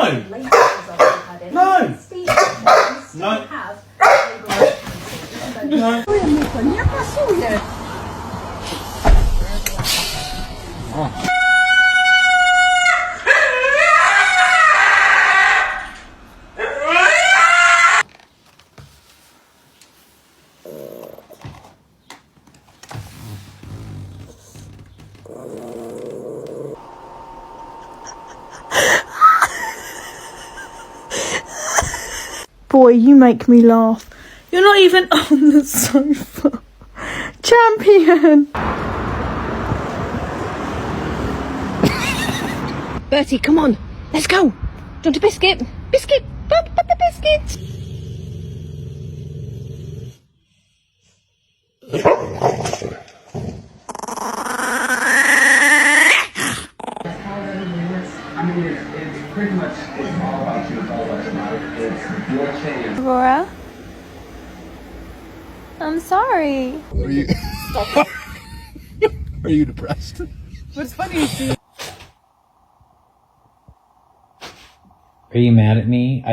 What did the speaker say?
No. No. No. No. Boy, you make me laugh. You're not even on the sofa. Champion! Bertie, come on. Let's go. Do you want a biscuit? Biscuit. Pop the biscuit. Aurora? I'm sorry. Are you? Are you depressed? What's funny is Are you mad at me?